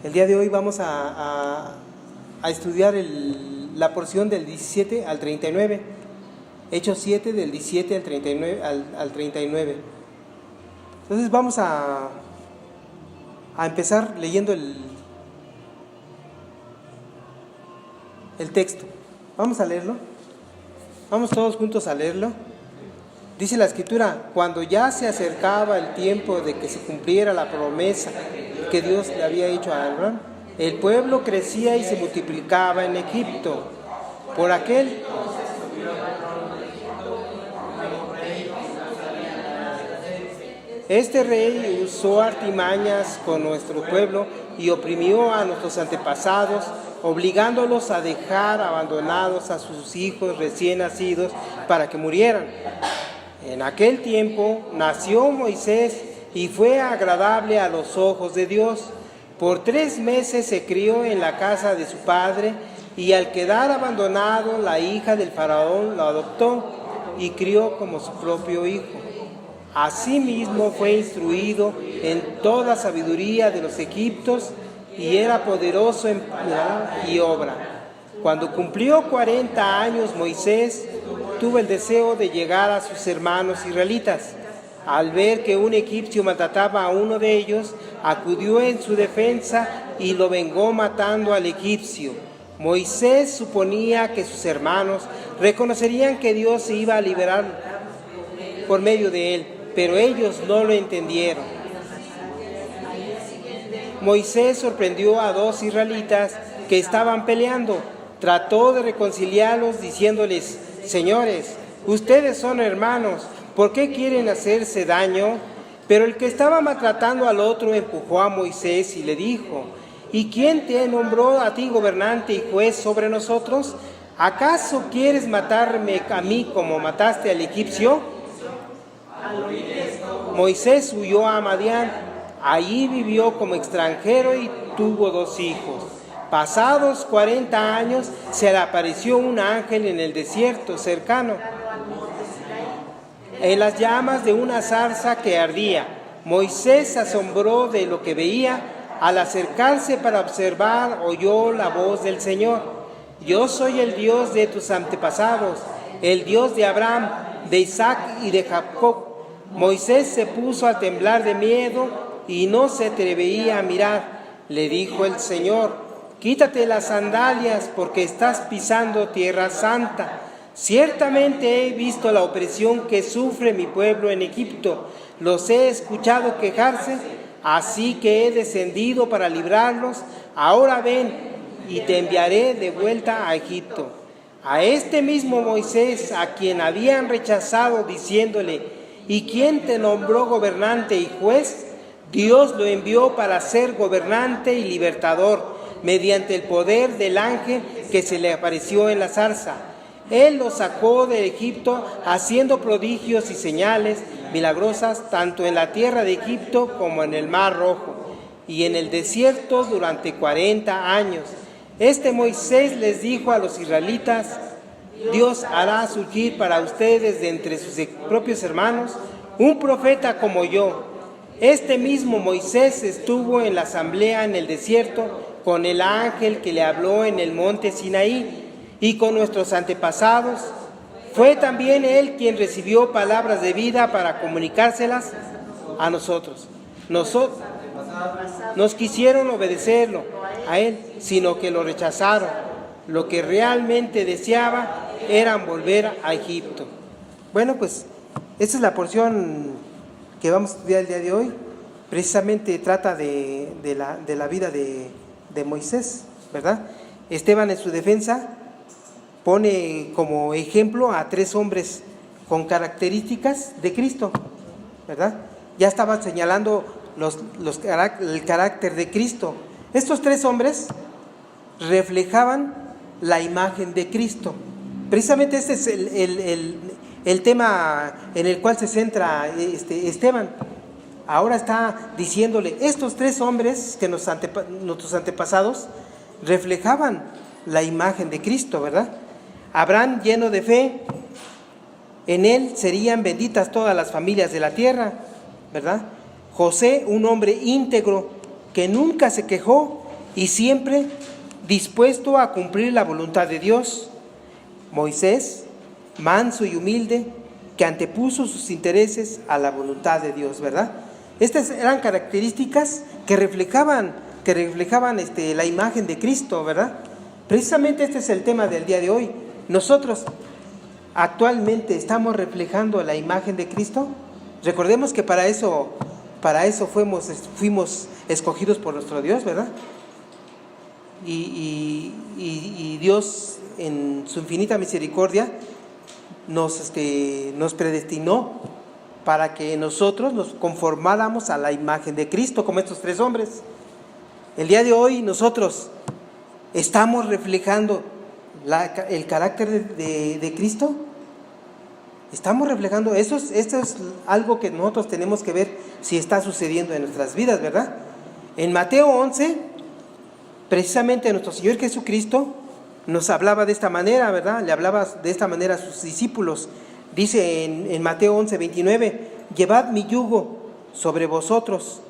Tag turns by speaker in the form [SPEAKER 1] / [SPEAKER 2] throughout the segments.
[SPEAKER 1] El día de hoy vamos a estudiar la porción del 17 al 39. Hechos 7 del 17 al 39. Entonces vamos a empezar leyendo el texto. Vamos a leerlo. Vamos todos juntos a leerlo. Dice la Escritura: cuando ya se acercaba el tiempo de que se cumpliera la promesa que Dios le había hecho a Abraham, el pueblo crecía y se multiplicaba en Egipto. Por aquel este rey usó artimañas con nuestro pueblo y oprimió a nuestros antepasados, obligándolos a dejar abandonados a sus hijos recién nacidos para que murieran. En aquel tiempo nació Moisés y fue agradable a los ojos de Dios. Por 3 meses se crió en la casa de su padre, y al quedar abandonado, la hija del faraón lo adoptó y crió como su propio hijo. Asimismo fue instruido en toda sabiduría de los egipcios y era poderoso en palabra y obra. Cuando cumplió 40 años, Moisés tuvo el deseo de llegar a sus hermanos israelitas. Al ver que un egipcio maltrataba a uno de ellos, acudió en su defensa y lo vengó matando al egipcio. Moisés suponía que sus hermanos reconocerían que Dios se iba a liberar por medio de él, pero ellos no lo entendieron. Moisés sorprendió a 2 israelitas que estaban peleando. Trató de reconciliarlos diciéndoles: señores, ustedes son hermanos, ¿por qué quieren hacerse daño? Pero el que estaba maltratando al otro empujó a Moisés y le dijo: ¿y quién te nombró a ti gobernante y juez sobre nosotros? ¿Acaso quieres matarme a mí como mataste al egipcio? Moisés huyó a Madián. Allí vivió como extranjero y tuvo 2 hijos. Pasados 40 años, se le apareció un ángel en el desierto cercano, en las llamas de una zarza que ardía. Moisés se asombró de lo que veía. Al acercarse para observar, oyó la voz del Señor: yo soy el Dios de tus antepasados, el Dios de Abraham, de Isaac y de Jacob. Moisés se puso a temblar de miedo y no se atrevía a mirar. Le dijo el Señor: quítate las sandalias, porque estás pisando tierra santa. Ciertamente he visto la opresión que sufre mi pueblo en Egipto. Los he escuchado quejarse, así que he descendido para librarlos. Ahora ven, y te enviaré de vuelta a Egipto. A este mismo Moisés, a quien habían rechazado diciéndole: ¿y quién te nombró gobernante y juez? Dios lo envió para ser gobernante y libertador, mediante el poder del ángel que se le apareció en la zarza. Él lo sacó de Egipto haciendo prodigios y señales milagrosas tanto en la tierra de Egipto como en el Mar Rojo y en el desierto durante 40 años. Este Moisés les dijo a los israelitas: Dios hará surgir para ustedes de entre sus propios hermanos un profeta como yo. Este mismo Moisés estuvo en la asamblea en el desierto con el ángel que le habló en el monte Sinaí y con nuestros antepasados. Fue también él quien recibió palabras de vida para comunicárselas a nosotros. Nos quisieron obedecerlo a él, sino que lo rechazaron. Lo que realmente deseaba era volver a Egipto. Bueno, pues esta es la porción que vamos a estudiar el día de hoy. Precisamente trata de la vida de Moisés, ¿verdad? Esteban, en su defensa, pone como ejemplo a 3 hombres con características de Cristo, ¿verdad? Ya estaba señalando el carácter de Cristo. Estos 3 hombres reflejaban la imagen de Cristo. Precisamente este es el tema en el cual se centra Esteban. Ahora está diciéndole: estos 3 hombres que nuestros antepasados reflejaban la imagen de Cristo, ¿verdad? Abraham, lleno de fe, en él serían benditas todas las familias de la tierra, ¿verdad? José, un hombre íntegro que nunca se quejó y siempre dispuesto a cumplir la voluntad de Dios. Moisés, manso y humilde, que antepuso sus intereses a la voluntad de Dios, ¿verdad? Estas eran características que reflejaban la imagen de Cristo, ¿verdad? Precisamente este es el tema del día de hoy. Nosotros actualmente estamos reflejando la imagen de Cristo. Recordemos que para eso fuimos escogidos por nuestro Dios, ¿verdad? Y Dios, en su infinita misericordia, nos predestinó para que nosotros nos conformáramos a la imagen de Cristo, como estos 3 hombres. El día de hoy nosotros estamos reflejando el carácter de Cristo. Estamos reflejando esto es algo que nosotros tenemos que ver si está sucediendo en nuestras vidas, ¿verdad? En Mateo 11, precisamente nuestro Señor Jesucristo nos hablaba de esta manera, ¿verdad? Le hablaba de esta manera a sus discípulos. Dice en Mateo 11, 29, llevad mi yugo sobre vosotros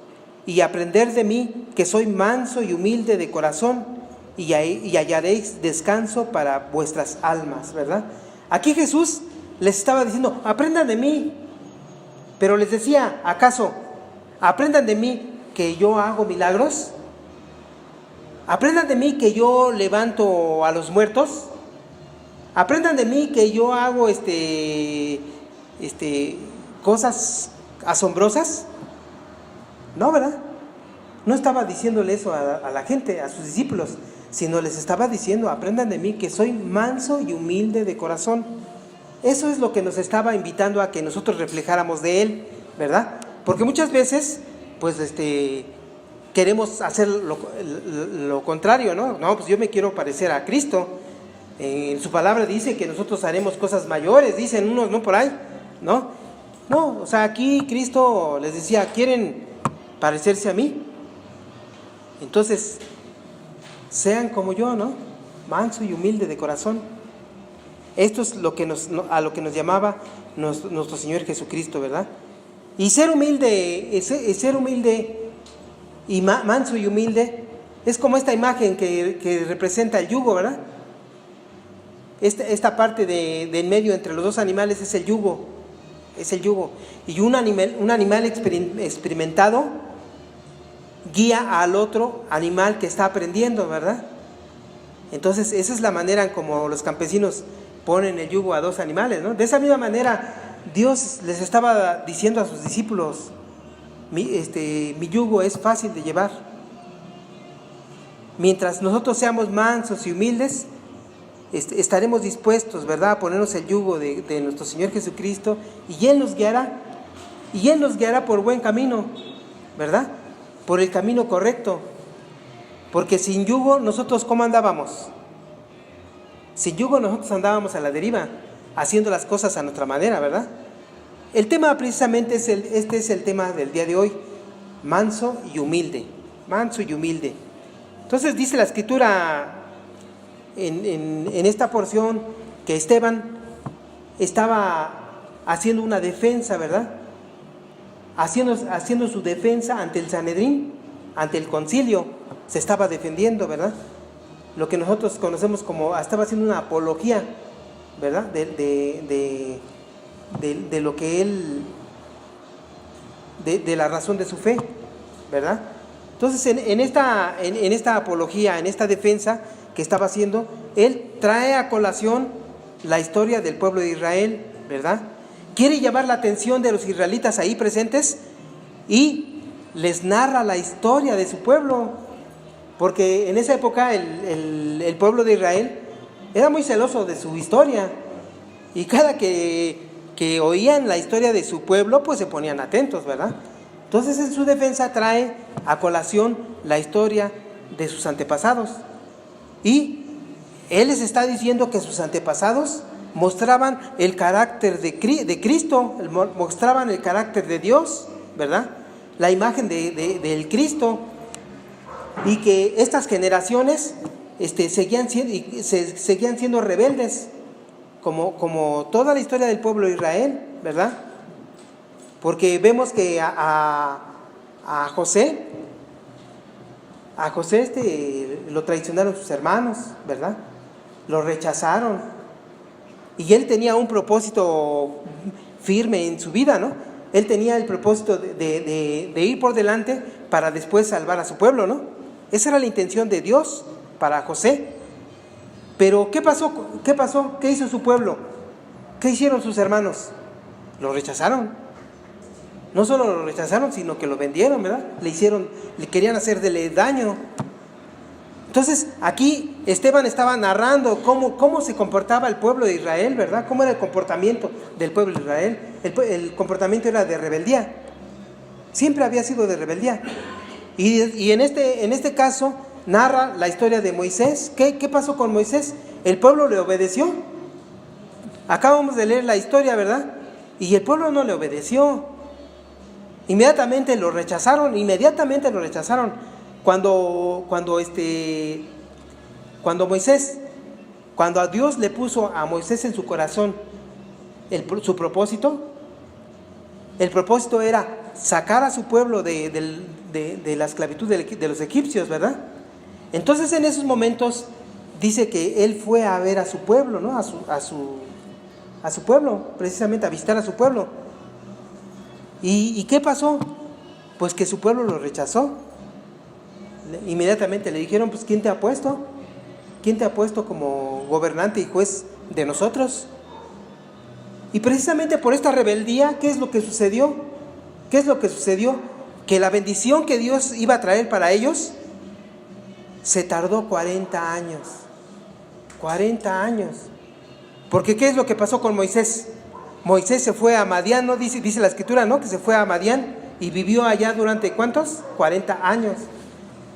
[SPEAKER 1] y aprended de mí, que soy manso y humilde de corazón, y hallaréis descanso para vuestras almas, ¿verdad? Aquí Jesús les estaba diciendo, aprendan de mí, pero les decía, ¿acaso aprendan de mí que yo hago milagros? Aprendan de mí que yo levanto a los muertos. Aprendan de mí que yo hago cosas asombrosas. No, ¿verdad? No estaba diciéndole eso a la gente, a sus discípulos, sino les estaba diciendo, aprendan de mí que soy manso y humilde de corazón. Eso es lo que nos estaba invitando a que nosotros reflejáramos de Él, ¿verdad? Porque muchas veces, pues, queremos hacer lo contrario, ¿no? No, pues yo me quiero parecer a Cristo. En su palabra dice que nosotros haremos cosas mayores, dicen unos, ¿no? Por ahí, ¿no? No, o sea, aquí Cristo les decía, ¿quieren parecerse a mí? Entonces, sean como yo, ¿no? Manso y humilde de corazón. Esto es a lo que nos llamaba nuestro Señor Jesucristo, ¿verdad? Y ser humilde y manso y humilde es como esta imagen que representa el yugo, ¿verdad? Esta parte de en medio entre los 2 animales es el yugo. Y un animal experimentado guía al otro animal que está aprendiendo, ¿verdad? Entonces esa es la manera en como los campesinos ponen el yugo a 2 animales, ¿no? De esa misma manera Dios les estaba diciendo a sus discípulos, mi yugo es fácil de llevar. Mientras nosotros seamos mansos y humildes, estaremos dispuestos, ¿verdad?, a ponernos el yugo de nuestro Señor Jesucristo, y Él nos guiará por buen camino, ¿verdad? Por el camino correcto. Porque sin yugo nosotros, ¿cómo andábamos? Sin yugo nosotros andábamos a la deriva, haciendo las cosas a nuestra manera, ¿verdad? El tema precisamente es el tema del día de hoy, manso y humilde. Entonces dice la Escritura en esta porción que Esteban estaba haciendo una defensa, ¿verdad? Haciendo su defensa ante el Sanedrín, ante el concilio, se estaba defendiendo, ¿verdad? Lo que nosotros conocemos como, estaba haciendo una apología, ¿verdad? De lo que él, de la razón de su fe, ¿verdad? Entonces en esta apología, en esta defensa que estaba haciendo, él trae a colación la historia del pueblo de Israel, ¿verdad? Quiere llamar la atención de los israelitas ahí presentes y les narra la historia de su pueblo, porque en esa época el pueblo de Israel era muy celoso de su historia, y cada que oían la historia de su pueblo, pues se ponían atentos, ¿verdad? Entonces en su defensa trae a colación la historia de sus antepasados, y él les está diciendo que sus antepasados mostraban el carácter de Cristo, mostraban el carácter de Dios, ¿verdad? La imagen del Cristo, y que estas generaciones seguían siendo rebeldes, como toda la historia del pueblo de Israel, ¿verdad? Porque vemos que a José A José lo traicionaron sus hermanos, ¿verdad? Lo rechazaron. Y él tenía un propósito firme en su vida, ¿no? Él tenía el propósito de ir por delante para después salvar a su pueblo, ¿no? Esa era la intención de Dios para José. Pero ¿qué pasó? ¿Qué hizo su pueblo? ¿Qué hicieron sus hermanos? Lo rechazaron. No solo lo rechazaron, sino que lo vendieron, ¿verdad? Le querían hacerle daño. Entonces, aquí Esteban estaba narrando cómo se comportaba el pueblo de Israel, ¿verdad? Cómo era el comportamiento del pueblo de Israel. El comportamiento era de rebeldía. Siempre había sido de rebeldía. Y en este caso, narra la historia de Moisés. ¿Qué pasó con Moisés? El pueblo le obedeció. Acabamos de leer la historia, ¿verdad? Y el pueblo no le obedeció. Inmediatamente lo rechazaron. Cuando a Dios le puso a Moisés en su corazón su propósito, el propósito era sacar a su pueblo de la esclavitud de los egipcios, ¿verdad? Entonces en esos momentos dice que él fue a ver a su pueblo, ¿no? A su pueblo, precisamente a visitar a su pueblo. ¿Y qué pasó? Pues que su pueblo lo rechazó. Inmediatamente le dijeron, pues ¿quién te ha puesto? ¿Quién te ha puesto como gobernante y juez de nosotros? Y precisamente por esta rebeldía, ¿qué es lo que sucedió? Que la bendición que Dios iba a traer para ellos se tardó 40 años. 40 años. Porque ¿qué es lo que pasó con Moisés? Moisés se fue a Madián, ¿no? Dice la escritura, ¿no? Que se fue a Madián y vivió allá durante ¿cuántos? 40 años.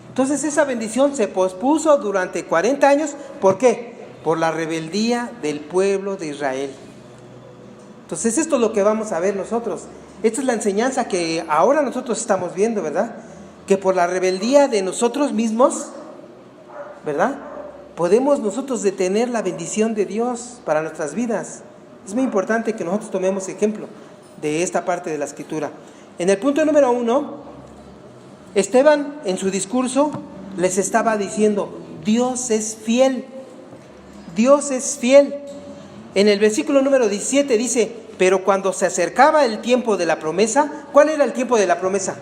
[SPEAKER 1] Entonces esa bendición se pospuso durante 40 años. ¿Por qué? Por la rebeldía del pueblo de Israel. Entonces esto es lo que vamos a ver nosotros. Esta es la enseñanza que ahora nosotros estamos viendo, ¿verdad? Que por la rebeldía de nosotros mismos, ¿verdad? Podemos nosotros detener la bendición de Dios para nuestras vidas. Es muy importante que nosotros tomemos ejemplo de esta parte de la escritura. En el punto número 1, Esteban en su discurso les estaba diciendo, Dios es fiel. Dios es fiel. En el versículo número 17 dice, pero cuando se acercaba el tiempo de la promesa, ¿cuál era el tiempo de la promesa?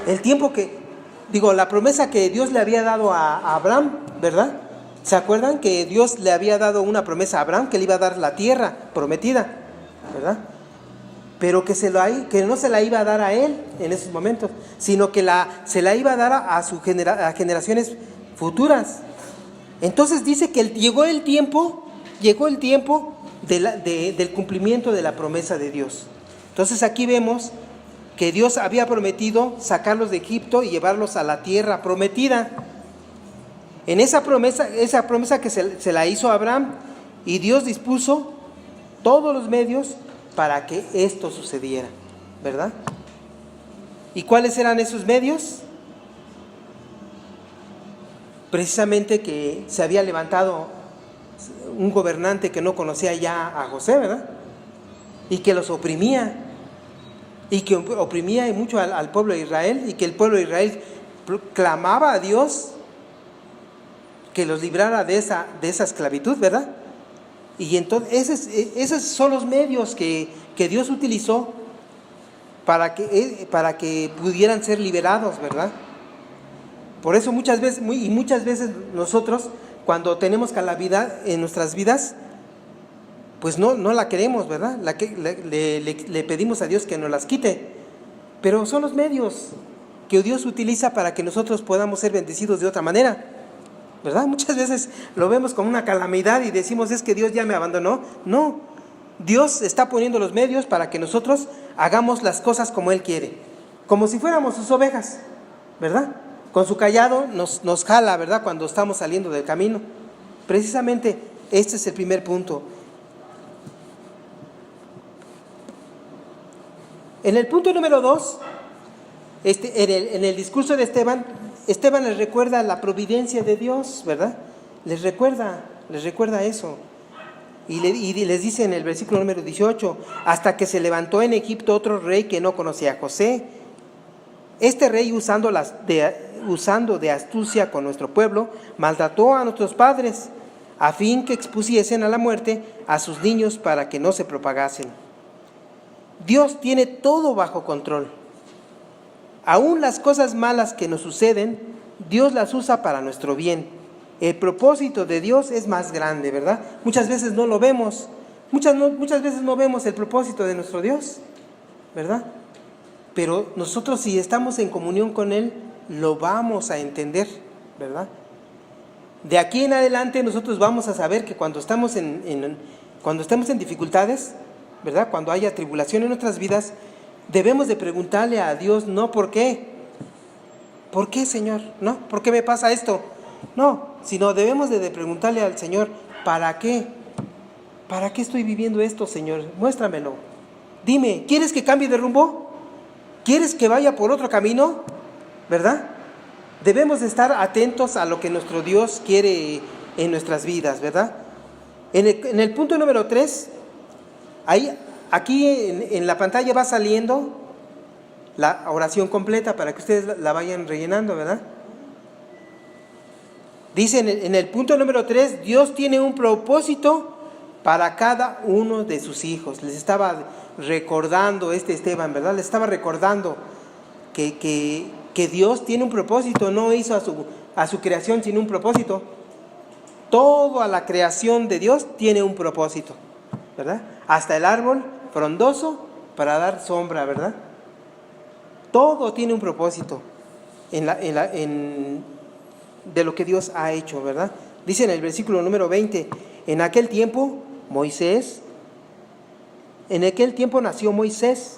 [SPEAKER 1] La promesa que Dios le había dado a Abraham, ¿verdad? ¿Se acuerdan que Dios le había dado una promesa a Abraham, que le iba a dar la tierra prometida, ¿verdad? Pero que no se la iba a dar a él en esos momentos, sino que se la iba a dar a generaciones futuras. Entonces dice que llegó el tiempo del cumplimiento de la promesa de Dios. Entonces aquí vemos que Dios había prometido sacarlos de Egipto y llevarlos a la tierra prometida. En esa promesa que se la hizo a Abraham, y Dios dispuso todos los medios para que esto sucediera, ¿verdad? ¿Y cuáles eran esos medios? Precisamente que se había levantado un gobernante que no conocía ya a José, ¿verdad? Y que los oprimía, y que oprimía mucho al pueblo de Israel, y que el pueblo de Israel clamaba a Dios que los librara de esa esclavitud, ¿verdad? Y entonces esos son los medios que Dios utilizó para que pudieran ser liberados, ¿verdad? Por eso muchas veces nosotros, cuando tenemos calamidad en nuestras vidas, pues no la queremos, ¿verdad? Le pedimos a Dios que nos las quite. Pero son los medios que Dios utiliza para que nosotros podamos ser bendecidos de otra manera, ¿verdad? Muchas veces lo vemos como una calamidad y decimos, es que Dios ya me abandonó. No, Dios está poniendo los medios para que nosotros hagamos las cosas como Él quiere, como si fuéramos sus ovejas, ¿verdad? Con su callado nos jala, ¿verdad? Cuando estamos saliendo del camino. Precisamente este es el primer punto. En el punto número 2, en el discurso de Esteban les recuerda la providencia de Dios, ¿verdad? Les recuerda eso. Y les dice en el versículo número 18, hasta que se levantó en Egipto otro rey que no conocía a José. Este rey, usando de astucia con nuestro pueblo, maltrató a nuestros padres, a fin que expusiesen a la muerte a sus niños para que no se propagasen. Dios tiene todo bajo control. Aún las cosas malas que nos suceden, Dios las usa para nuestro bien. El propósito de Dios es más grande, ¿verdad? Muchas veces no lo vemos. Muchas veces no vemos el propósito de nuestro Dios, ¿verdad? Pero nosotros, si estamos en comunión con Él, lo vamos a entender, ¿verdad? De aquí en adelante nosotros vamos a saber que cuando estamos cuando estemos en dificultades, ¿verdad? Cuando haya tribulación en nuestras vidas, debemos de preguntarle a Dios, no ¿por qué? ¿Por qué, Señor? ¿No? ¿Por qué me pasa esto? No, sino debemos de preguntarle al Señor, ¿para qué? ¿Para qué estoy viviendo esto, Señor? Muéstramelo. Dime, ¿quieres que cambie de rumbo? ¿Quieres que vaya por otro camino? ¿Verdad? Debemos de estar atentos a lo que nuestro Dios quiere en nuestras vidas, ¿verdad? En el punto número 3, aquí en la pantalla va saliendo la oración completa para que ustedes la vayan rellenando, ¿verdad? Dice en el punto número 3, Dios tiene un propósito para cada uno de sus hijos. Les estaba recordando Esteban, ¿verdad? Les estaba recordando que Dios tiene un propósito, no hizo a su creación sin un propósito. Toda la creación de Dios tiene un propósito, ¿verdad? Hasta el árbol frondoso para dar sombra, ¿verdad? Todo tiene un propósito de lo que Dios ha hecho, ¿verdad? Dice en el versículo número 20, en aquel tiempo nació Moisés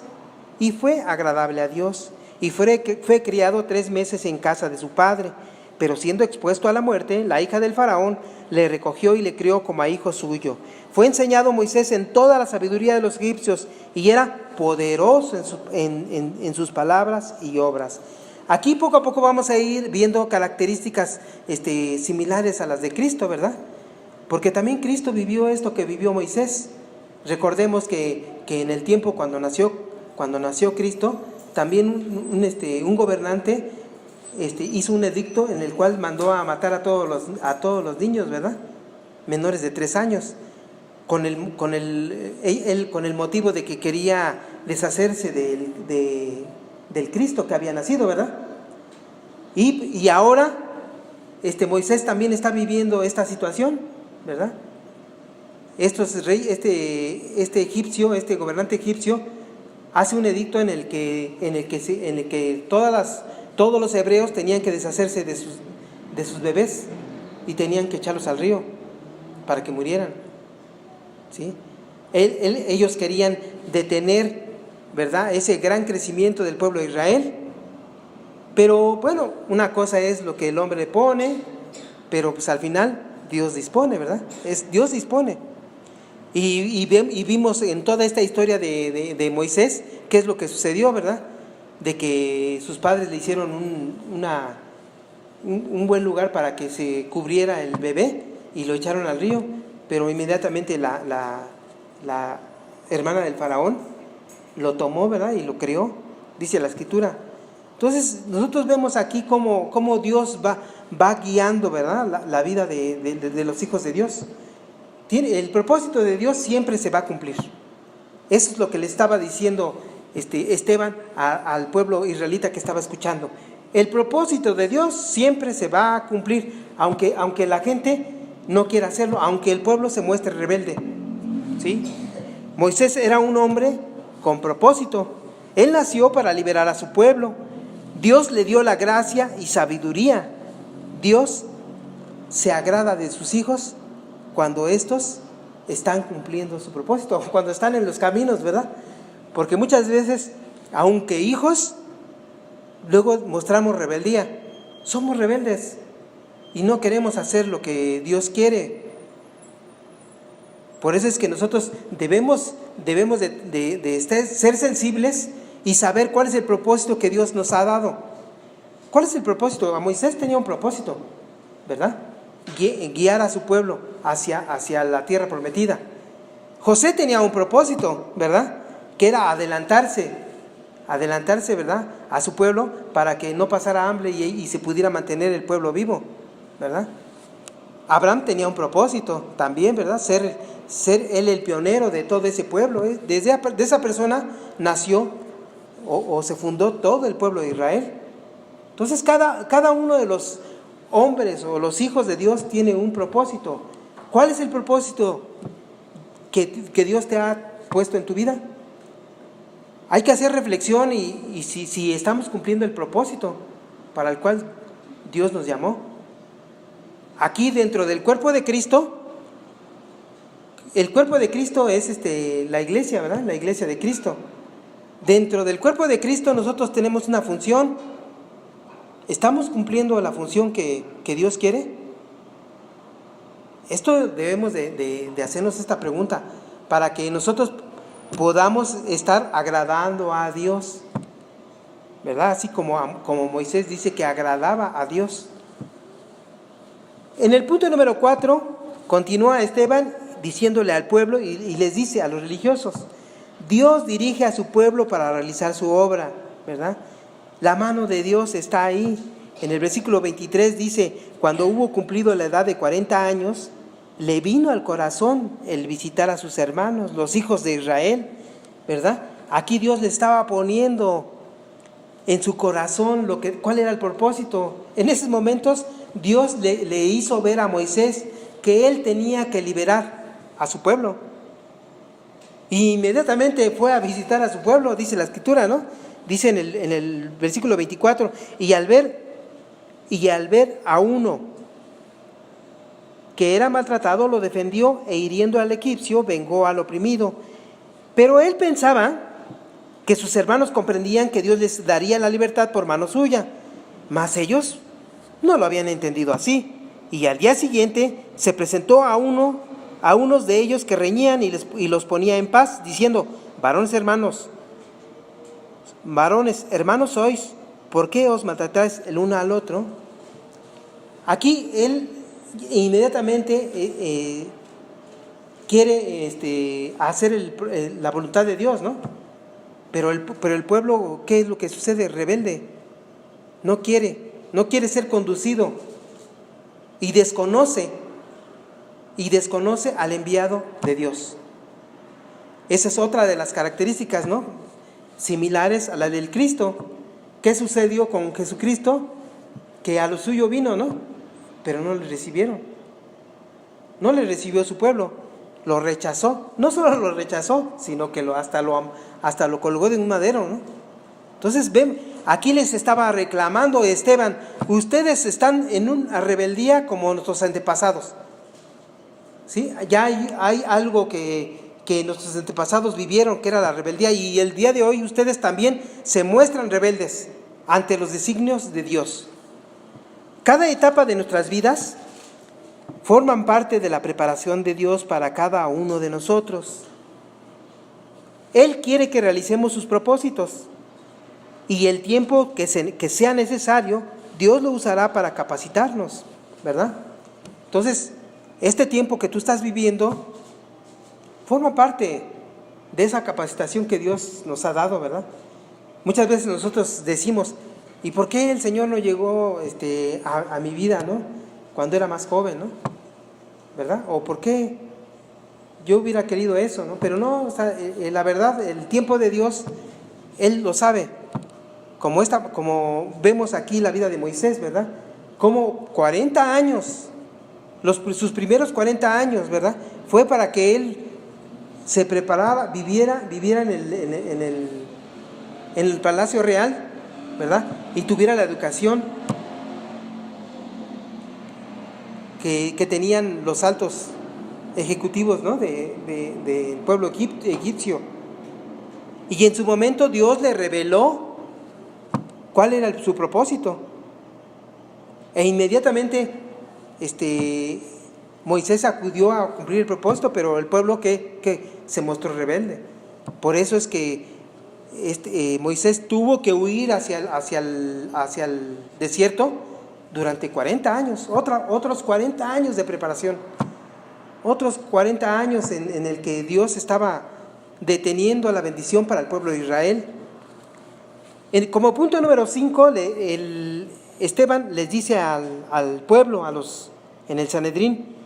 [SPEAKER 1] y fue agradable a Dios, y fue criado 3 meses en casa de su padre, pero siendo expuesto a la muerte, la hija del faraón le recogió y le crió como a hijo suyo. Fue enseñado Moisés en toda la sabiduría de los egipcios y era poderoso en sus palabras y obras. Aquí poco a poco vamos a ir viendo características similares a las de Cristo, ¿verdad? Porque también Cristo vivió esto que vivió Moisés. Recordemos que en el tiempo cuando nació Cristo, también un gobernante hizo un edicto en el cual mandó a matar a todos los niños, ¿verdad? Menores de 3 años, con el motivo de que quería deshacerse del Cristo que había nacido, ¿verdad? Y ahora Moisés también está viviendo esta situación, ¿verdad? Este gobernante egipcio hace un edicto en el que todos los hebreos tenían que deshacerse de sus bebés y tenían que echarlos al río para que murieran, ¿sí? Ellos querían detener, ¿verdad?, ese gran crecimiento del pueblo de Israel. Pero bueno, una cosa es lo que el hombre pone, pero pues al final Dios dispone, ¿verdad? Dios dispone. Y vimos en toda esta historia de Moisés qué es lo que sucedió, ¿verdad? De que sus padres le hicieron un buen lugar para que se cubriera el bebé y lo echaron al río, pero inmediatamente la hermana del faraón lo tomó, ¿verdad? Y lo crió, dice la escritura. Entonces nosotros vemos aquí cómo Dios va guiando, ¿verdad?, la vida de los hijos de Dios. El propósito de Dios siempre se va a cumplir. Eso es lo que le estaba diciendo Esteban al pueblo israelita que estaba escuchando. El propósito de Dios siempre se va a cumplir, aunque la gente no quiera hacerlo, aunque el pueblo se muestre rebelde, ¿sí? Moisés era un hombre con propósito. Él nació para liberar a su pueblo. Dios le dio la gracia y sabiduría. Dios se agrada de sus hijos cuando estos están cumpliendo su propósito, cuando están en los caminos, ¿verdad? Porque muchas veces, aunque hijos, luego mostramos rebeldía. Somos rebeldes y no queremos hacer lo que Dios quiere. Por eso es que nosotros debemos de ser sensibles y saber cuál es el propósito que Dios nos ha dado. ¿Cuál es el propósito? A Moisés tenía un propósito, ¿verdad? Guiar a su pueblo hacia la tierra prometida. José tenía un propósito, ¿verdad?, que era adelantarse adelantarse, ¿verdad?, a su pueblo para que no pasara hambre y se pudiera mantener el pueblo vivo, ¿verdad? Abraham tenía un propósito también, ¿verdad? Ser él el pionero de todo ese pueblo. De esa persona nació o se fundó todo el pueblo de Israel. Entonces cada uno de los hombres o los hijos de Dios tiene un propósito. ¿Cuál es el propósito que Dios te ha puesto en tu vida? Hay que hacer reflexión y si estamos cumpliendo el propósito para el cual Dios nos llamó. Aquí dentro del cuerpo de Cristo, el cuerpo de Cristo es la iglesia, ¿verdad? La iglesia de Cristo. Dentro del cuerpo de Cristo nosotros tenemos una función. ¿Estamos cumpliendo la función que Dios quiere? Esto debemos de hacernos esta pregunta para que nosotros podamos estar agradando a Dios, ¿verdad? Así como Moisés dice que agradaba a Dios. En el punto número 4, continúa Esteban diciéndole al pueblo y les dice a los religiosos: Dios dirige a su pueblo para realizar su obra, ¿verdad? La mano de Dios está ahí. En el versículo 23 dice: cuando hubo cumplido la edad de 40 años, le vino al corazón el visitar a sus hermanos, los hijos de Israel, ¿verdad? Aquí Dios le estaba poniendo en su corazón cuál era el propósito. En esos momentos Dios le hizo ver a Moisés que él tenía que liberar a su pueblo. Y inmediatamente fue a visitar a su pueblo, dice la escritura, ¿no? Dice en el versículo 24, y al ver a uno que era maltratado, lo defendió, e hiriendo al egipcio, vengó al oprimido. Pero él pensaba que sus hermanos comprendían que Dios les daría la libertad por mano suya, mas ellos no lo habían entendido así. Y al día siguiente se presentó a unos de ellos que reñían y los ponía en paz, diciendo: varones hermanos sois, ¿por qué os maltratáis el uno al otro? Aquí él inmediatamente quiere hacer la voluntad de Dios, ¿no? Pero el pueblo, ¿qué es lo que sucede? Rebelde. No quiere ser conducido y desconoce al enviado de Dios. Esa es otra de las características, ¿no?, similares a la del Cristo. ¿Qué sucedió con Jesucristo? Que a lo suyo vino, ¿no?, pero no le recibieron. No le recibió su pueblo, lo rechazó. No solo lo rechazó, sino que hasta lo colgó de un madero, ¿no? Entonces aquí les estaba reclamando Esteban: ustedes están en una rebeldía como nuestros antepasados, ¿sí? Ya hay algo que nuestros antepasados vivieron, que era la rebeldía, y el día de hoy ustedes también se muestran rebeldes ante los designios de Dios. Cada etapa de nuestras vidas forman parte de la preparación de Dios para cada uno de nosotros. Él quiere que realicemos sus propósitos, y el tiempo que sea necesario, Dios lo usará para capacitarnos, ¿verdad? Entonces, este tiempo que tú estás viviendo forma parte de esa capacitación que Dios nos ha dado, ¿verdad? Muchas veces nosotros decimos: ¿y por qué el Señor no llegó a mi vida, ¿no?, cuando era más joven, ¿no? ¿Verdad? ¿O por qué yo hubiera querido eso, ¿no? Pero no, la verdad, el tiempo de Dios, Él lo sabe. Como vemos aquí la vida de Moisés, ¿verdad? Como 40 años, sus primeros 40 años, ¿verdad?, fue para que él se preparara, viviera en el palacio real, ¿verdad?, y tuviera la educación que tenían los altos ejecutivos, ¿no?, del pueblo egipcio. Y en su momento Dios le reveló cuál era su propósito. E inmediatamente Moisés acudió a cumplir el propósito, pero el pueblo que se mostró rebelde. Por eso es que Moisés tuvo que huir hacia el desierto durante 40 años, otros 40 años de preparación, otros 40 años en el que Dios estaba deteniendo la bendición para el pueblo de Israel. Como punto número 5, Esteban les dice al pueblo, en el Sanedrín,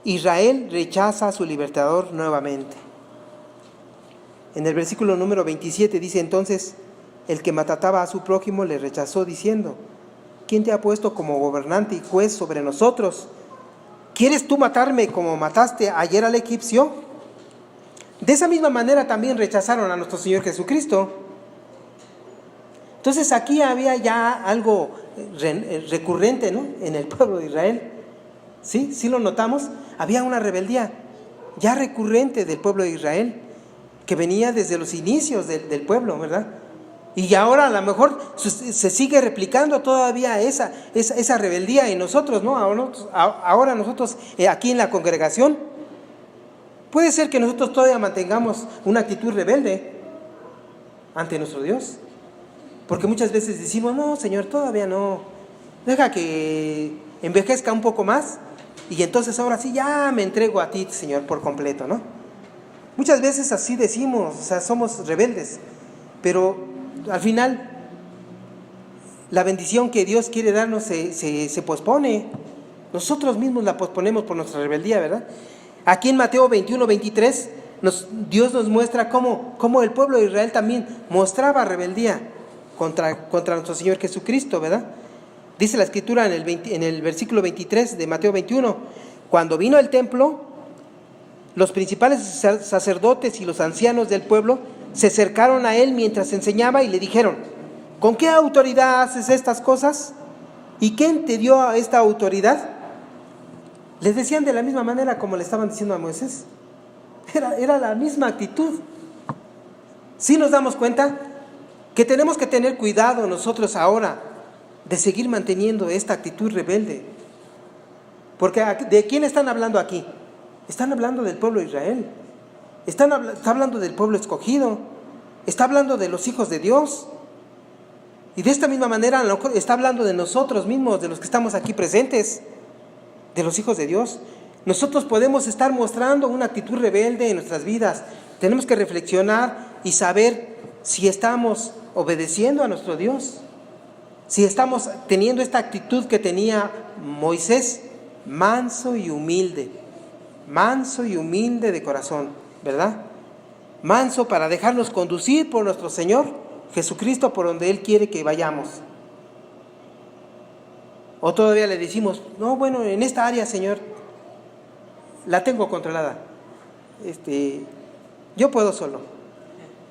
[SPEAKER 1] Israel rechaza a su libertador nuevamente. En el versículo número 27 dice: entonces el que maltrataba a su prójimo le rechazó diciendo: ¿quién te ha puesto como gobernante y juez sobre nosotros? ¿Quieres tú matarme como mataste ayer al egipcio? De esa misma manera también rechazaron a nuestro Señor Jesucristo. Entonces aquí había ya algo recurrente, ¿no?, en el pueblo de Israel. ¿Sí? ¿Sí lo notamos? Había una rebeldía ya recurrente del pueblo de Israel, que venía desde los inicios del pueblo, ¿verdad? Y ahora a lo mejor se sigue replicando todavía esa rebeldía en nosotros, ¿no? Ahora nosotros aquí en la congregación, puede ser que nosotros todavía mantengamos una actitud rebelde ante nuestro Dios. Porque muchas veces decimos: no, Señor, todavía no, deja que envejezca un poco más y entonces ahora sí ya me entrego a ti, Señor, por completo, ¿no? Muchas veces así decimos, o sea, somos rebeldes, pero al final la bendición que Dios quiere darnos se pospone. Nosotros mismos la posponemos por nuestra rebeldía, ¿verdad? Aquí en Mateo 21, 23, Dios nos muestra cómo el pueblo de Israel también mostraba rebeldía contra nuestro Señor Jesucristo, ¿verdad? Dice la Escritura en el versículo 23 de Mateo 21: cuando vino al templo, los principales sacerdotes y los ancianos del pueblo se acercaron a él mientras enseñaba y le dijeron: ¿con qué autoridad haces estas cosas? ¿Y quién te dio esta autoridad? Les decían de la misma manera como le estaban diciendo a Moisés. Era la misma actitud. ¿Sí nos damos cuenta que tenemos que tener cuidado nosotros ahora de seguir manteniendo esta actitud rebelde? Porque ¿de quién están hablando aquí? Están hablando del pueblo de Israel. Está hablando del pueblo escogido. Está hablando de los hijos de Dios. Y de esta misma manera está hablando de nosotros mismos, de los que estamos aquí presentes, de los hijos de Dios. Nosotros podemos estar mostrando una actitud rebelde en nuestras vidas. Tenemos que reflexionar y saber si estamos obedeciendo a nuestro Dios, si estamos teniendo esta actitud que tenía Moisés, manso y humilde de corazón, ¿verdad? Manso para dejarnos conducir por nuestro Señor Jesucristo por donde Él quiere que vayamos. O todavía le decimos: no, bueno, en esta área, Señor, la tengo controlada, yo puedo solo,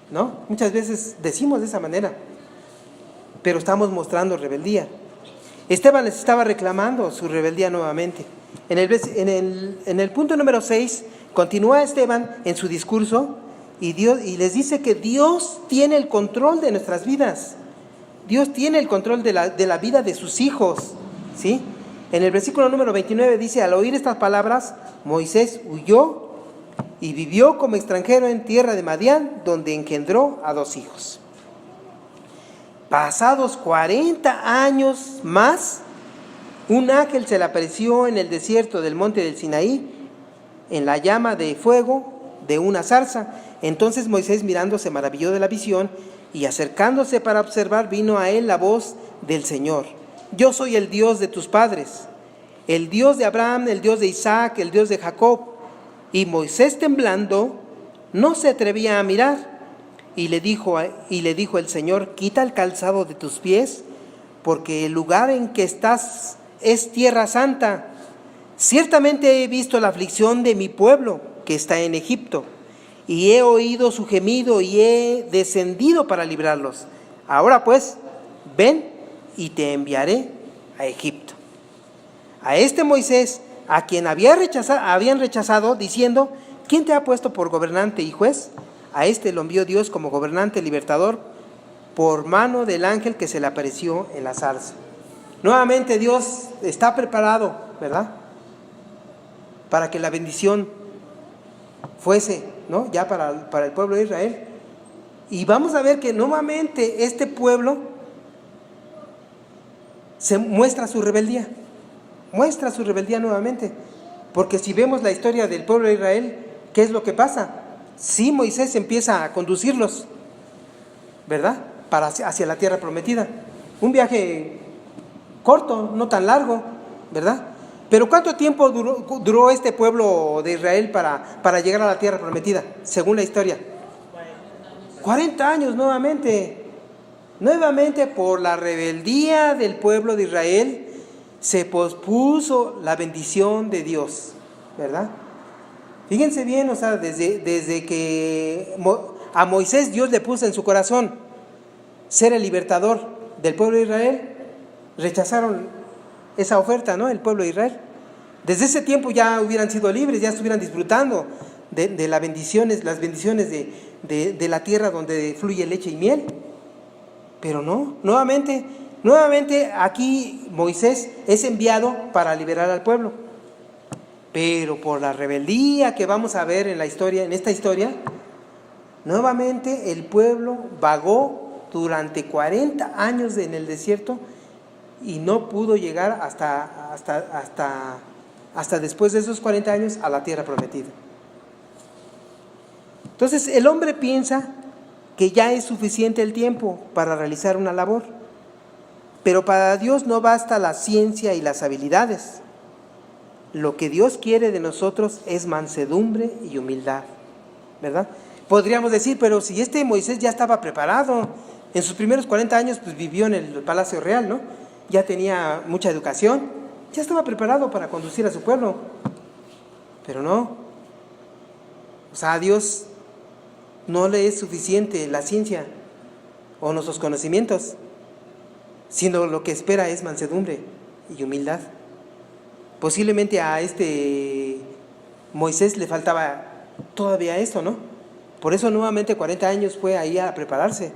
[SPEAKER 1] ¿no? Muchas veces decimos de esa manera, pero estamos mostrando rebeldía. Esteban les estaba reclamando su rebeldía nuevamente. En el punto número 6, continúa Esteban en su discurso y les dice que Dios tiene el control de nuestras vidas. Dios tiene el control de la vida de sus hijos, ¿sí? En el versículo número 29 dice: al oír estas palabras, Moisés huyó y vivió como extranjero en tierra de Madián, donde engendró a 2 hijos. Pasados 40 años más, un ángel se le apareció en el desierto del monte del Sinaí, en la llama de fuego de una zarza. Entonces Moisés, mirando, se maravilló de la visión, y acercándose para observar, vino a él la voz del Señor: yo soy el Dios de tus padres, el Dios de Abraham, el Dios de Isaac, el Dios de Jacob. Y Moisés, temblando, no se atrevía a mirar. Y le dijo el Señor: quita el calzado de tus pies, porque el lugar en que estás es tierra santa. Ciertamente he visto la aflicción de mi pueblo que está en Egipto, y he oído su gemido y he descendido para librarlos. Ahora pues, ven y te enviaré a Egipto. A este Moisés, a quien habían rechazado, diciendo: ¿quién te ha puesto por gobernante y juez? A este lo envió Dios como gobernante libertador por mano del ángel que se le apareció en la zarza. Nuevamente Dios está preparado, ¿verdad?, para que la bendición fuese, ¿no?, ya para el pueblo de Israel. Y vamos a ver que nuevamente este pueblo se muestra su rebeldía nuevamente. Porque si vemos la historia del pueblo de Israel, ¿qué es lo que pasa? Sí, Moisés empieza a conducirlos, ¿verdad? hacia la tierra prometida. Un viaje corto, no tan largo, ¿verdad? Pero ¿cuánto tiempo duró este pueblo de Israel para llegar a la tierra prometida, según la historia? 40 años nuevamente. Nuevamente, por la rebeldía del pueblo de Israel, se pospuso la bendición de Dios, ¿verdad? Fíjense bien, o sea, desde que a Moisés Dios le puso en su corazón ser el libertador del pueblo de Israel, rechazaron esa oferta, ¿no? El pueblo de Israel. Desde ese tiempo ya hubieran sido libres, ya estuvieran disfrutando de las bendiciones de la tierra donde fluye leche y miel. Pero no, nuevamente aquí Moisés es enviado para liberar al pueblo. Pero por la rebeldía que vamos a ver en esta historia, nuevamente el pueblo vagó durante 40 años en el desierto y no pudo llegar hasta después de esos 40 años a la tierra prometida. Entonces el hombre piensa que ya es suficiente el tiempo para realizar una labor, pero para Dios no basta la ciencia y las habilidades. Lo que Dios quiere de nosotros es mansedumbre y humildad, ¿verdad? Podríamos decir, pero si Moisés ya estaba preparado, en sus primeros 40 años pues vivió en el Palacio Real, ¿no? Ya tenía mucha educación, ya estaba preparado para conducir a su pueblo. Pero no, o sea, a Dios no le es suficiente la ciencia o nuestros conocimientos, sino lo que espera es mansedumbre y humildad. Posiblemente a Moisés le faltaba todavía esto, ¿no? Por eso nuevamente 40 años fue ahí a prepararse.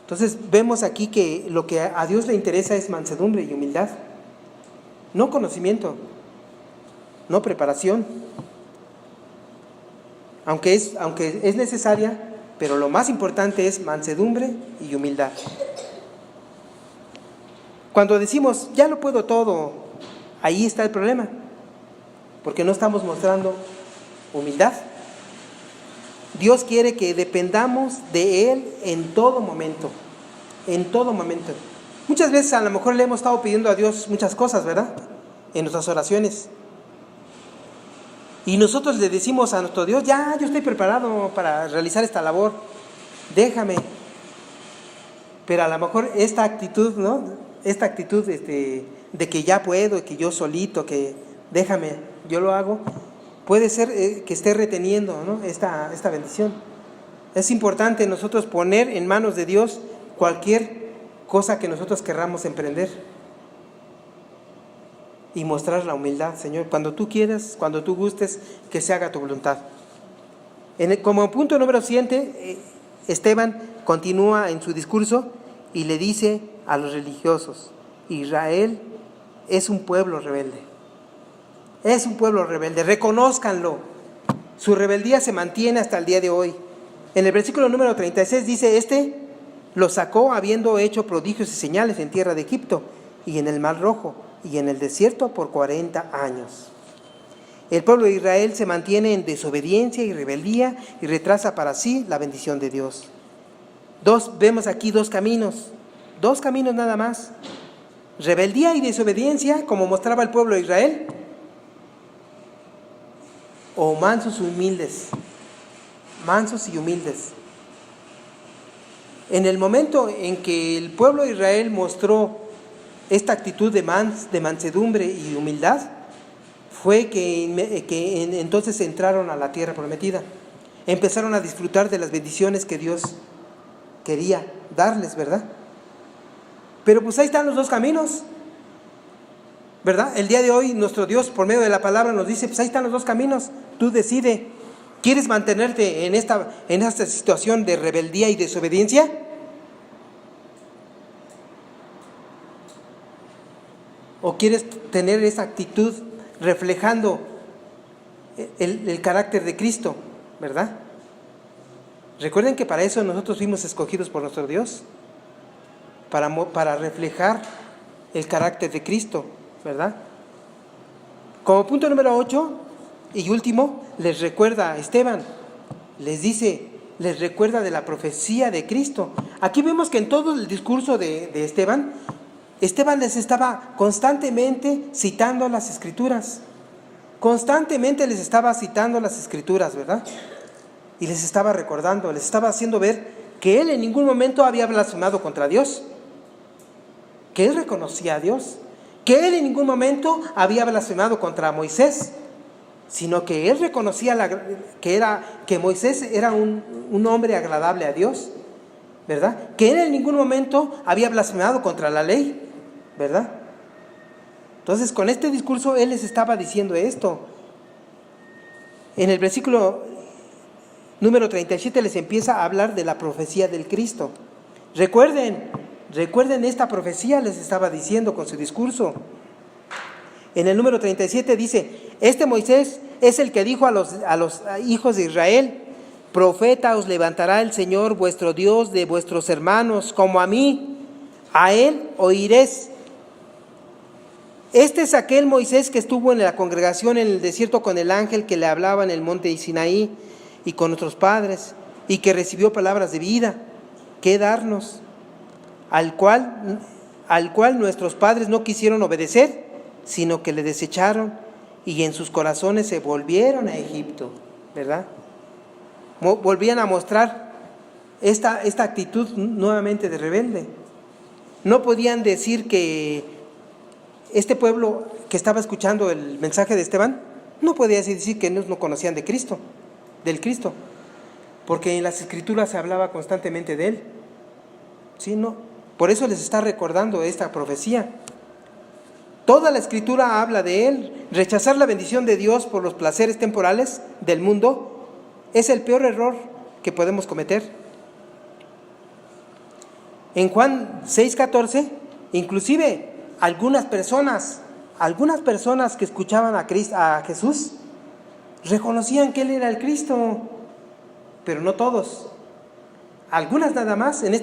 [SPEAKER 1] Entonces vemos aquí que lo que a Dios le interesa es mansedumbre y humildad, no conocimiento, no preparación. Aunque es necesaria, pero lo más importante es mansedumbre y humildad. Cuando decimos, ya lo puedo todo, ahí está el problema, porque no estamos mostrando humildad. Dios quiere que dependamos de Él en todo momento, en todo momento. Muchas veces a lo mejor le hemos estado pidiendo a Dios muchas cosas, ¿verdad? En nuestras oraciones. Y nosotros le decimos a nuestro Dios, ya, yo estoy preparado para realizar esta labor, déjame. Pero a lo mejor esta actitud, ¿no? Esta actitud de que ya puedo, que yo solito, que déjame, yo lo hago, puede ser que esté reteniendo, ¿no? esta bendición. Es importante nosotros poner en manos de Dios cualquier cosa que nosotros querramos emprender. Y mostrar la humildad, Señor, cuando tú quieras, cuando tú gustes, que se haga tu voluntad. Como punto número 7, Esteban continúa en su discurso y le dice a los religiosos, Israel es un pueblo rebelde. Es un pueblo rebelde, reconózcanlo. Su rebeldía se mantiene hasta el día de hoy. En el versículo número 36 dice, lo sacó habiendo hecho prodigios y señales en tierra de Egipto y en el Mar Rojo y en el desierto por 40 años. El pueblo de Israel se mantiene en desobediencia y rebeldía y retrasa para sí la bendición de Dios. Vemos aquí dos caminos nada más. Rebeldía y desobediencia, como mostraba el pueblo de Israel, o mansos y humildes. En el momento en que el pueblo de Israel mostró esta actitud de mansedumbre y humildad, fue que entonces entraron a la tierra prometida. Empezaron a disfrutar de las bendiciones que Dios quería darles, ¿verdad? Pero pues ahí están los dos caminos, ¿verdad? El día de hoy nuestro Dios por medio de la palabra nos dice, pues ahí están los dos caminos, tú decide. ¿Quieres mantenerte en esta situación de rebeldía y desobediencia? ¿O quieres tener esa actitud reflejando el carácter de Cristo, verdad? Recuerden que para eso nosotros fuimos escogidos por nuestro Dios, para reflejar el carácter de Cristo, ¿verdad? Como punto número 8 y último, les recuerda a Esteban, les dice, les recuerda de la profecía de Cristo. Aquí vemos que en todo el discurso de Esteban les estaba constantemente citando las Escrituras. Constantemente les estaba citando las Escrituras, ¿verdad? Y les estaba recordando, les estaba haciendo ver que él en ningún momento había blasfemado contra Dios, que él reconocía a Dios, que él en ningún momento había blasfemado contra Moisés, sino que él reconocía que Moisés era un hombre agradable a Dios, ¿verdad? Que él en ningún momento había blasfemado contra la ley, ¿verdad? Entonces, con este discurso él les estaba diciendo esto. En el versículo número 37 les empieza a hablar de la profecía del Cristo. Recuerden esta profecía, les estaba diciendo con su discurso. En el número 37 dice: este Moisés es el que dijo a los hijos de Israel: profeta os levantará el Señor vuestro Dios de vuestros hermanos, como a mí, a él oiréis. Este es aquel Moisés que estuvo en la congregación en el desierto con el ángel que le hablaba en el monte de Sinaí y con nuestros padres, y que recibió palabras de vida que darnos, al cual nuestros padres no quisieron obedecer, sino que le desecharon, y en sus corazones se volvieron a Egipto, ¿verdad? Volvían a mostrar esta actitud nuevamente de rebelde. No podían decir que este pueblo que estaba escuchando el mensaje de Esteban, no podía decir que ellos no conocían del Cristo, porque en las Escrituras se hablaba constantemente de él. ¿Sí? No. Por eso les está recordando esta profecía. Toda la Escritura habla de él. Rechazar la bendición de Dios por los placeres temporales del mundo es el peor error que podemos cometer. En Juan 6:14, inclusive algunas personas que escuchaban a Jesús reconocían que él era el Cristo, pero no todos. Algunas nada más. En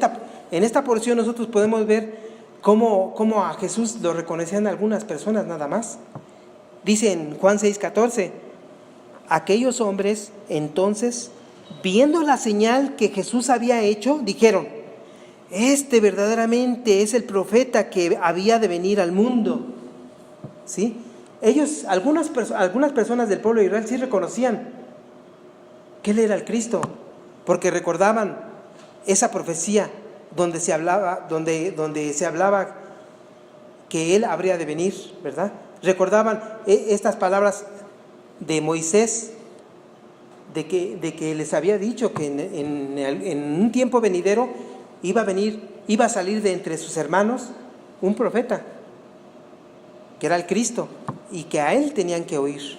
[SPEAKER 1] esta porción nosotros podemos ver cómo a Jesús lo reconocían algunas personas nada más. Dice en Juan 6:14: aquellos hombres entonces, viendo la señal que Jesús había hecho, dijeron: este verdaderamente es el profeta que había de venir al mundo. ¿Sí? Ellos, algunas personas del pueblo de Israel sí reconocían que él era el Cristo, porque recordaban esa profecía donde se hablaba que él habría de venir, ¿verdad? Recordaban estas palabras de Moisés, de que les había dicho que en un tiempo venidero iba a salir de entre sus hermanos un profeta, que era el Cristo, y que a él tenían que oír.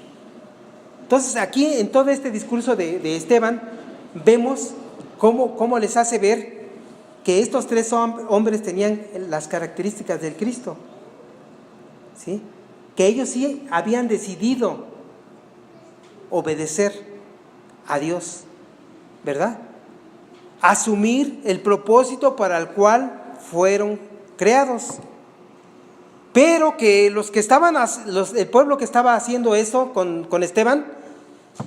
[SPEAKER 1] Entonces aquí en todo este discurso de Esteban vemos cómo les hace ver que estos tres hombres tenían las características del Cristo, ¿sí? Que ellos sí habían decidido obedecer a Dios, ¿verdad? Asumir el propósito para el cual fueron creados. Pero que el pueblo que estaba haciendo eso con Esteban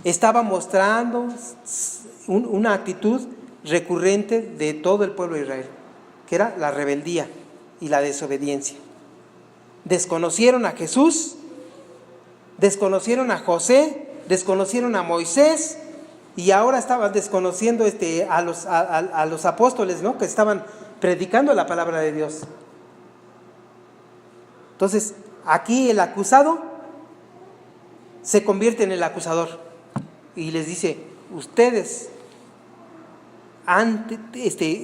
[SPEAKER 1] estaba mostrando una actitud recurrente de todo el pueblo de Israel, que era la rebeldía y la desobediencia. Desconocieron a Jesús, desconocieron a José, desconocieron a Moisés, y ahora estaban desconociendo a los apóstoles, ¿no?, que estaban predicando la palabra de Dios. Entonces, aquí el acusado se convierte en el acusador y les dice: ustedes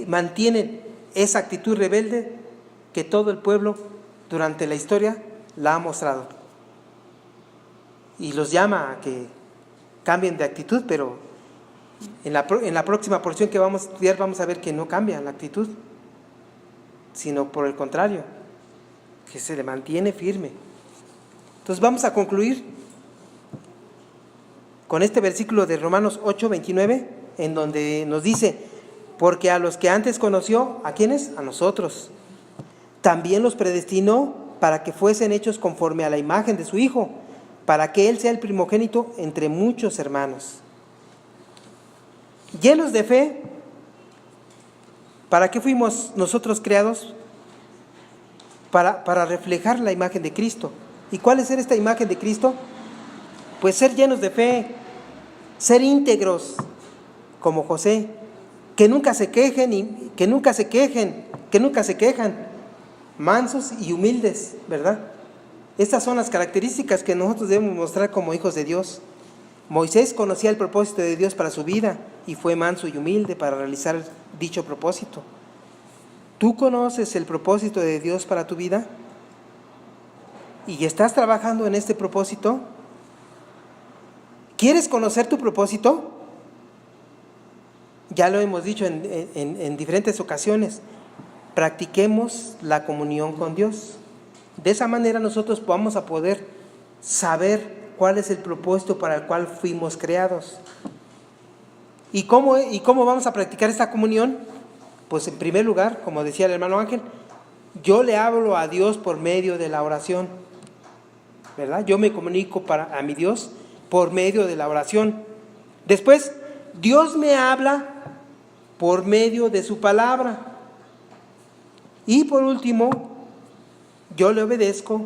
[SPEAKER 1] mantienen esa actitud rebelde que todo el pueblo durante la historia la ha mostrado. Y los llama a que cambien de actitud, pero en la próxima porción que vamos a estudiar vamos a ver que no cambia la actitud, sino por el contrario, que se le mantiene firme. Entonces vamos a concluir con este versículo de Romanos 8:29, en donde nos dice: porque a los que antes conoció, ¿a quiénes? A nosotros. También los predestinó para que fuesen hechos conforme a la imagen de su Hijo, para que Él sea el primogénito entre muchos hermanos. llenos de fe. ¿Para qué fuimos nosotros creados? Para reflejar la imagen de Cristo. ¿Y cuál es ser esta imagen de Cristo? Pues ser llenos de fe, ser íntegros, como José, que nunca se quejen, que nunca se quejan, mansos y humildes, ¿verdad? Estas son las características que nosotros debemos mostrar como hijos de Dios. Moisés conocía el propósito de Dios para su vida y fue manso y humilde para realizar dicho propósito. ¿Tú conoces el propósito de Dios para tu vida? ¿Y estás trabajando en este propósito? ¿Quieres conocer tu propósito? Ya lo hemos dicho en diferentes ocasiones. Practiquemos la comunión con Dios. De esa manera nosotros vamos a poder saber cuál es el propósito para el cual fuimos creados. ¿Y cómo vamos a practicar esta comunión? Pues en primer lugar, como decía el hermano Ángel, yo le hablo a Dios por medio de la oración, ¿verdad? Yo me comunico a mi Dios por medio de la oración. Después, Dios me habla por medio de su palabra. Y por último, yo le obedezco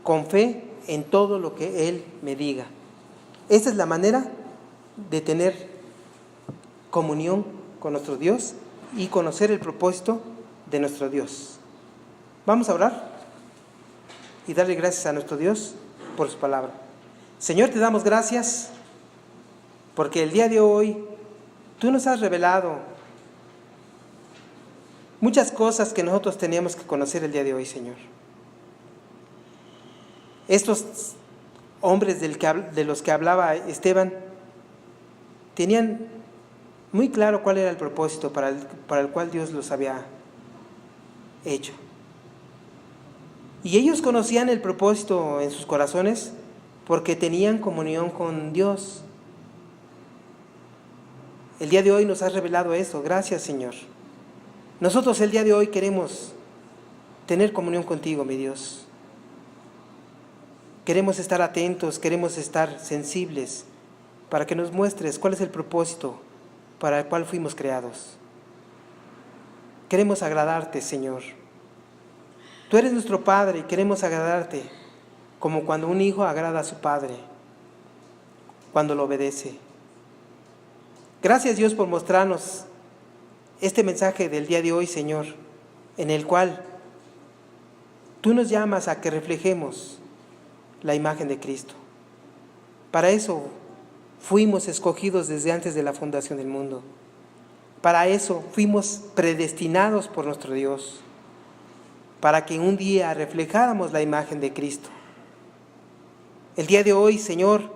[SPEAKER 1] con fe en todo lo que Él me diga. Esta es la manera de tener comunión con nuestro Dios y conocer el propósito de nuestro Dios. Vamos a orar y darle gracias a nuestro Dios por su palabra. Señor, te damos gracias porque el día de hoy tú nos has revelado muchas cosas que nosotros teníamos que conocer el día de hoy, Señor. Estos hombres de los que hablaba Esteban tenían muy claro cuál era el propósito para el cual Dios los había hecho. Y ellos conocían el propósito en sus corazones porque tenían comunión con Dios. El día de hoy nos has revelado eso. Gracias, Señor. Nosotros el día de hoy queremos tener comunión contigo, mi Dios. Queremos estar atentos, queremos estar sensibles para que nos muestres cuál es el propósito para el cual fuimos creados. Queremos agradarte, Señor. Tú eres nuestro Padre y queremos agradarte como cuando un hijo agrada a su padre, cuando lo obedece. Gracias, Dios, por mostrarnos este mensaje del día de hoy, Señor, en el cual tú nos llamas a que reflejemos la imagen de Cristo. Para eso fuimos escogidos desde antes de la fundación del mundo. Para eso fuimos predestinados por nuestro Dios, para que un día reflejáramos la imagen de Cristo. El día de hoy, Señor,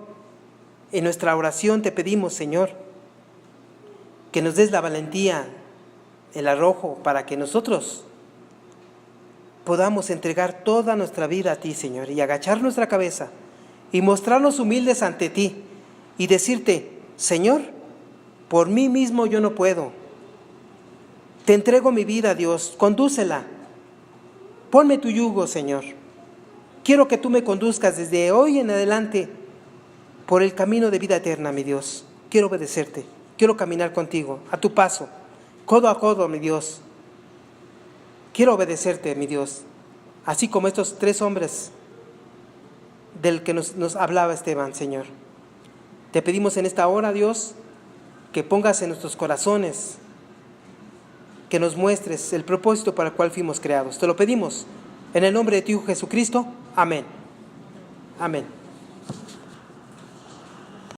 [SPEAKER 1] en nuestra oración te pedimos, Señor, que nos des la valentía, el arrojo, para que nosotros podamos entregar toda nuestra vida a ti, Señor, y agachar nuestra cabeza y mostrarnos humildes ante ti y decirte: Señor, por mí mismo yo no puedo. Te entrego mi vida, Dios, condúcela. Ponme tu yugo, Señor. Quiero que tú me conduzcas desde hoy en adelante por el camino de vida eterna, mi Dios. Quiero obedecerte, quiero caminar contigo, a tu paso, codo a codo, mi Dios. Quiero obedecerte, mi Dios, así como estos 3 hombres del que nos hablaba Esteban, Señor. Te pedimos en esta hora, Dios, que pongas en nuestros corazones, que nos muestres el propósito para el cual fuimos creados. Te lo pedimos en el nombre de tu Hijo Jesucristo. Amén. Amén.